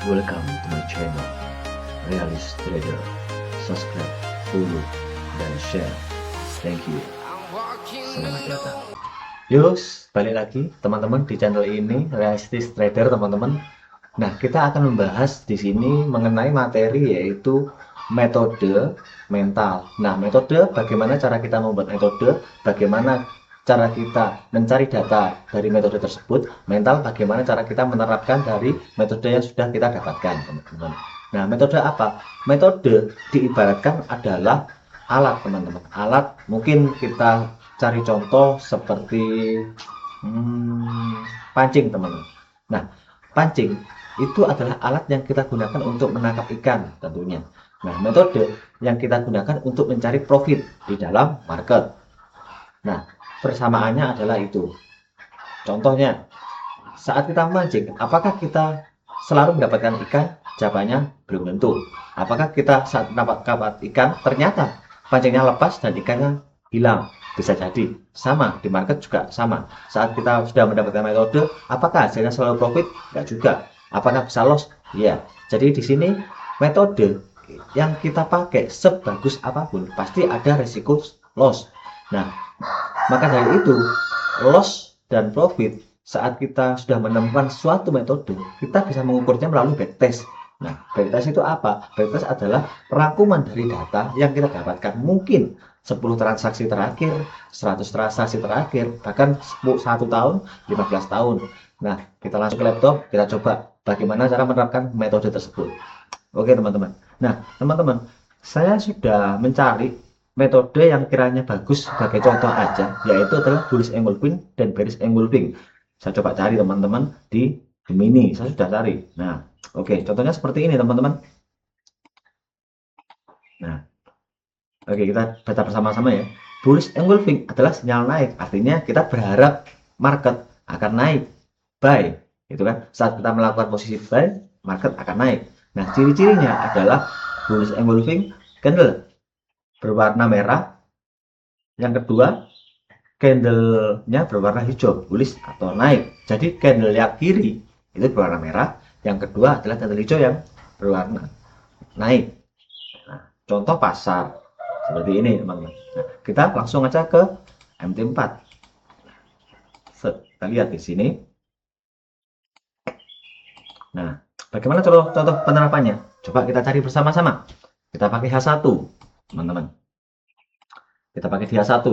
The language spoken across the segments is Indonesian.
Welcome to my channel Realis Trader. Subscribe, follow, dan share. Thank you. Selamat datang. Yuk, balik lagi teman-teman di channel ini Realis Trader, teman-teman. Nah, kita akan membahas di sini mengenai materi yaitu metode mental. Nah, metode bagaimana cara kita membuat metode, bagaimana cara kita mencari data dari metode tersebut, mental bagaimana cara kita menerapkan dari metode yang sudah kita dapatkan, teman-teman. Nah, metode apa? Metode diibaratkan adalah alat, teman-teman. Alat mungkin kita cari contoh seperti pancing, teman-teman. Nah, pancing itu adalah alat yang kita gunakan untuk menangkap ikan tentunya. Nah, metode yang kita gunakan untuk mencari profit di dalam market. Nah, persamaannya adalah itu. Contohnya, saat kita memancing, apakah kita selalu mendapatkan ikan? Jawabannya belum tentu. Apakah kita saat mendapat ikan ternyata pancingnya lepas dan ikannya hilang? Bisa jadi. Sama, di market juga sama. Saat kita sudah mendapatkan metode, apakah hasilnya selalu profit? Enggak juga. Apakah bisa loss? Iya. Jadi di sini metode yang kita pakai sebagus apapun pasti ada risiko loss. Nah, maka dari itu, loss dan profit saat kita sudah menemukan suatu metode, kita bisa mengukurnya melalui backtest. Nah, backtest itu apa? Backtest adalah rangkuman dari data yang kita dapatkan. Mungkin 10 transaksi terakhir, 100 transaksi terakhir, bahkan 1 tahun, 15 tahun. Nah, kita langsung ke laptop, kita coba bagaimana cara menerapkan metode tersebut. Oke, teman-teman. Nah, teman-teman, saya sudah mencari metode yang kiranya bagus sebagai contoh aja, yaitu adalah bullish engulfing dan bearish engulfing. Saya coba cari, teman-teman, di Gemini. Saya sudah cari. Nah, oke, contohnya seperti ini, teman-teman. Nah, oke, kita baca bersama-sama ya. Bullish engulfing adalah sinyal naik, artinya kita berharap market akan naik, buy, gitu kan. Saat kita melakukan posisi buy, market akan naik. Nah, ciri-cirinya adalah bullish engulfing, candle berwarna merah. Yang kedua, candlenya berwarna hijau, bullish atau naik. Jadi candle yang kiri itu berwarna merah, yang kedua adalah candle hijau yang berwarna naik. Nah, contoh pasar seperti ini, teman-teman. Nah, kita langsung aja ke MT4. Kita lihat di sini. Nah, bagaimana contoh penerapannya? Coba kita cari bersama-sama. Kita pakai H1, teman-teman. Kita pakai di H1.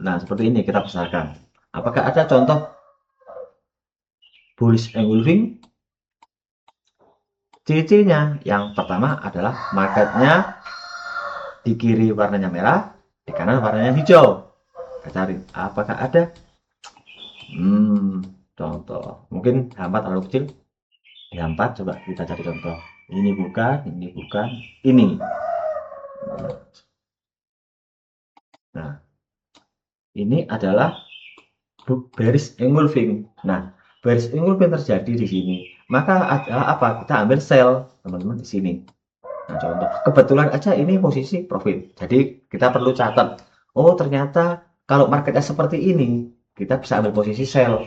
Nah, seperti ini kita besarkan. Apakah ada contoh bullish engulfing? Ciri-cirinya yang pertama adalah marketnya di kiri warnanya merah, di kanan warnanya hijau. Kita cari apakah ada. Contoh mungkin H4 terlalu kecil. Di H4 coba kita cari contoh. Ini bukan, ini. Nah, ini adalah bearish engulfing. Nah, bearish engulfing terjadi di sini. Maka ada apa? Kita ambil sell, teman-teman, di sini. Nah, contoh kebetulan aja ini posisi profit. Jadi kita perlu catat. Oh, ternyata kalau marketnya seperti ini, kita bisa ambil posisi sell.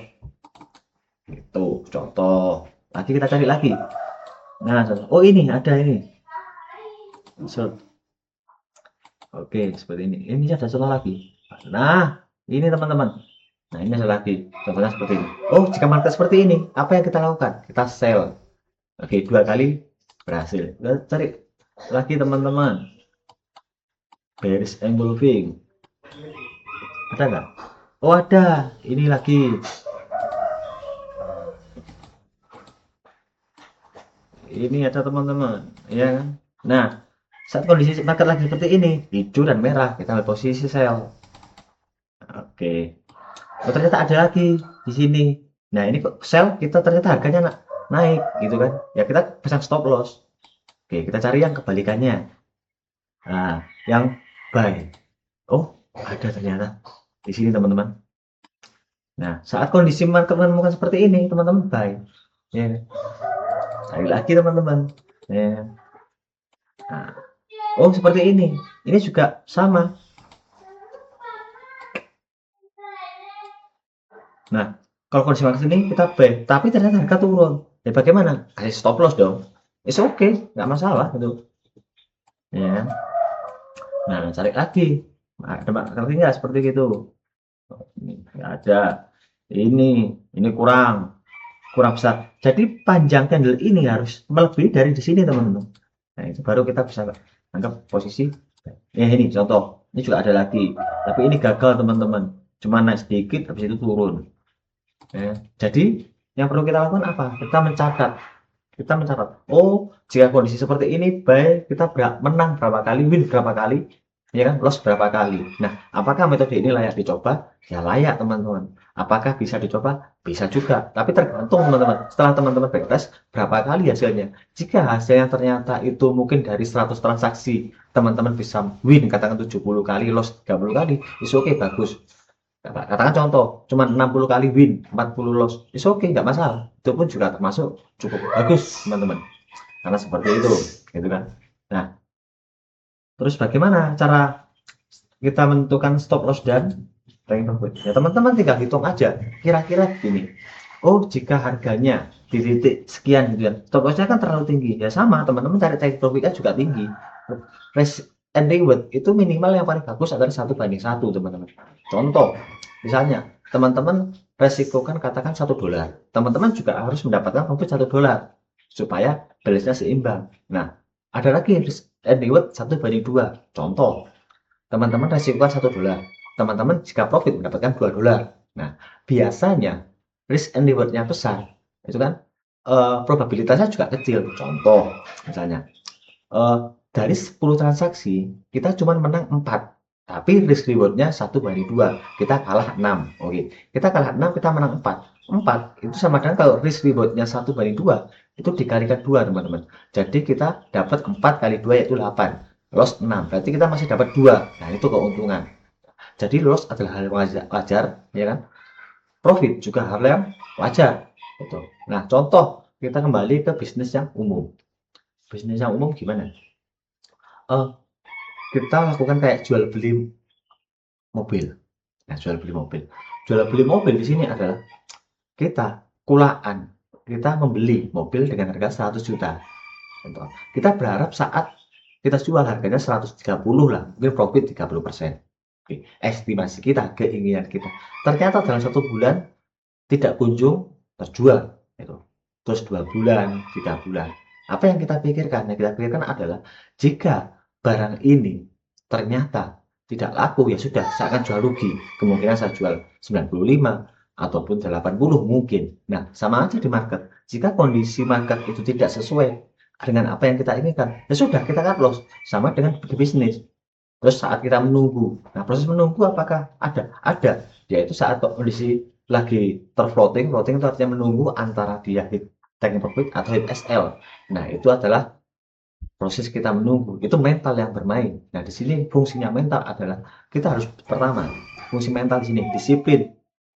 Itu contoh. Lagi kita cari lagi. Nah, oh ini ada ini. Oke, seperti ini. Ini ada contoh lagi. Nah, ini teman-teman. Nah, ini ada lagi. Contohnya seperti ini. Oh, jika market seperti ini, apa yang kita lakukan? Kita sell. Oke, 2 kali berhasil. Kita cari lagi, teman-teman. Bearish engulfing. Ada nggak? Oh, ada. Ini lagi. Ini ada, teman-teman. Ya kan? Nah, saat kondisi market lagi seperti ini, hijau dan merah, kita ambil posisi sell. Oke. Oh, ternyata ada lagi di sini. Nah, ini kok sell kita ternyata harganya naik gitu kan. Ya kita pasang stop loss. Oke, kita cari yang kebalikannya. Nah, yang buy. Oh, ada ternyata di sini, teman-teman. Nah, saat kondisi market menemukan seperti ini, teman-teman buy. Ya. Cari lagi, teman-teman. Ya. Nah, oh, seperti ini. Ini juga sama. Nah, kalau kondisi market ini kita buy, tapi ternyata harga turun. Ya bagaimana? Kasih stop loss dong. It's okay, nggak masalah gitu. Ya. Nah, cari lagi. Ada ngerti nggak seperti itu? Ini nggak ada. Ini kurang besar. Jadi panjang candle ini harus melebihi dari di sini teman-teman. Nah itu baru kita bisa anggap posisi. Ya ini contoh. Ini juga ada lagi. Tapi ini gagal teman-teman. Cuma naik sedikit, habis itu turun. Ya. Jadi yang perlu kita lakukan apa? Kita mencatat. Oh, jika kondisi seperti ini, baik kita menang berapa kali, win berapa kali, ya kan, loss berapa kali. Nah, apakah metode ini layak dicoba? Ya layak teman-teman. Apakah bisa dicoba? Bisa juga. Tapi tergantung teman-teman. Setelah teman-teman backtest, berapa kali hasilnya? Jika hasilnya ternyata itu mungkin dari 100 transaksi, teman-teman bisa win, katakan 70 kali, loss 30 kali, is oke, bagus. Katakan contoh, cuma 60 kali win, 40 loss, is oke, nggak masalah. Itu pun juga termasuk cukup bagus, teman-teman. Karena seperti itu, gitu kan. Nah, terus bagaimana cara kita menentukan stop loss dan taking profit? Ya, teman-teman tinggal hitung aja. Kira-kira gini. Oh, jika harganya di titik sekian gitu ya. Stop loss-nya kan terlalu tinggi. Ya sama, teman-teman cari taking profit-nya juga tinggi. Risk and reward itu minimal yang paling bagus adalah 1:1, teman-teman. Contoh, misalnya teman-teman resikokan katakan $1, teman-teman juga harus mendapatkan profit $1 supaya balance-nya seimbang. Nah, ada lagi risk and reward 1:2. Contoh, teman-teman resikokan $1, teman-teman jika profit mendapatkan $2. Nah, biasanya risk and reward-nya besar, itu kan probabilitasnya juga kecil. Contoh, misalnya dari 10 transaksi kita cuma menang 4, tapi risk rewardnya 1:2, kita kalah 6. Oke, kita kalah 6, kita menang 4. 4 itu sama dengan kalau risk rewardnya 1:2 itu dikalikan 2 teman-teman. Jadi kita dapat 4 kali 2 yaitu 8, loss 6, berarti kita masih dapat 2. Nah itu keuntungan. Jadi loss adalah hal yang wajar, ya kan? Profit juga hal yang wajar, betul. Nah contoh, kita kembali ke bisnis yang umum. Bisnis yang umum gimana? Kita lakukan kayak jual beli mobil. Nah, jual beli mobil. Jual beli mobil di sini adalah kita kulaan, kita membeli mobil dengan harga 100 juta. Contoh. Kita berharap saat kita jual harganya 130 lah, mungkin profit 30%. Oke, estimasi kita, keinginan kita. Ternyata dalam 1 bulan tidak kunjung terjual. Itu. Terus 2 bulan, 3 bulan. Apa yang kita pikirkan? Yang kita pikirkan adalah jika barang ini ternyata tidak laku, ya sudah, saya akan jual rugi. Kemungkinan saya jual 95 ataupun 80 mungkin. Nah, sama aja di market. Jika kondisi market itu tidak sesuai dengan apa yang kita inginkan, ya sudah, kita cut loss. Sama dengan di bisnis. Terus saat kita menunggu. Nah, proses menunggu apakah ada? Ada. Yaitu saat kondisi lagi floating itu artinya menunggu antara dia hit taking profit atau hit SL. Nah, itu adalah proses kita menunggu. Itu mental yang bermain. Nah, di sini fungsinya mental adalah kita harus pertama, fungsi mental di sini disiplin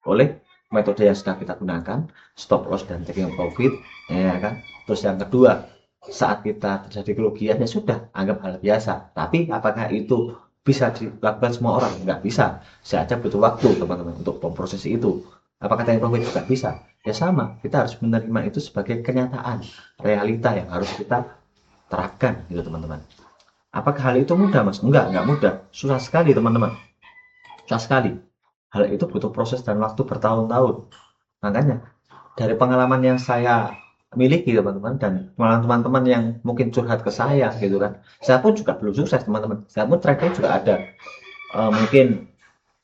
oleh metode yang sudah kita gunakan, stop loss dan taking profit, ya kan? Terus yang kedua, saat kita terjadi kerugian ya sudah, anggap hal biasa. Tapi apakah itu bisa dilakukan semua orang? Nggak bisa. Saya aja butuh waktu teman-teman untuk memproses itu. Apakah taking profit juga bisa? Ya sama, kita harus menerima itu sebagai kenyataan, realita yang harus kita terapkan gitu teman-teman. Apakah hal itu mudah mas? Enggak mudah. Susah sekali teman-teman. Susah sekali. Hal itu butuh proses dan waktu bertahun-tahun. Makanya dari pengalaman yang saya miliki teman-teman dan pengalaman teman-teman yang mungkin curhat ke saya gitu kan. Saya pun juga belum sukses teman-teman. Saya pun trading juga ada mungkin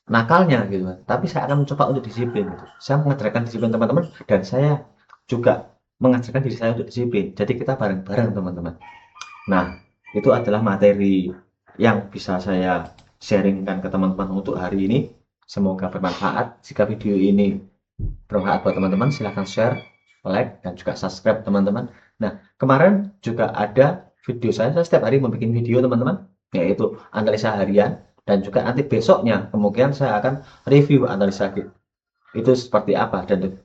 nakalnya gitu kan. Tapi saya akan mencoba untuk disiplin gitu. Saya mengajarkan disiplin teman-teman dan saya juga mengajarkan diri saya untuk disiplin. Jadi kita bareng-bareng teman-teman. Nah, itu adalah materi yang bisa saya sharingkan ke teman-teman untuk hari ini. Semoga bermanfaat. Jika video ini bermanfaat buat teman-teman, silahkan share, like, dan juga subscribe teman-teman. Nah, kemarin juga ada video saya setiap hari membuat video teman-teman, yaitu analisa harian, dan juga nanti besoknya kemungkinan saya akan review analisa itu seperti apa, dan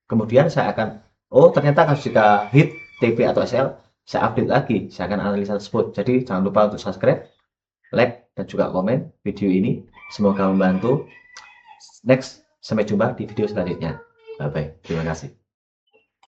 kemudian saya akan, oh ternyata jika hit TP atau SL, saya update lagi, saya akan analisa tersebut. Jadi jangan lupa untuk subscribe, like, dan juga komen video ini. Semoga membantu. Next, sampai jumpa di video selanjutnya. Bye bye, terima kasih.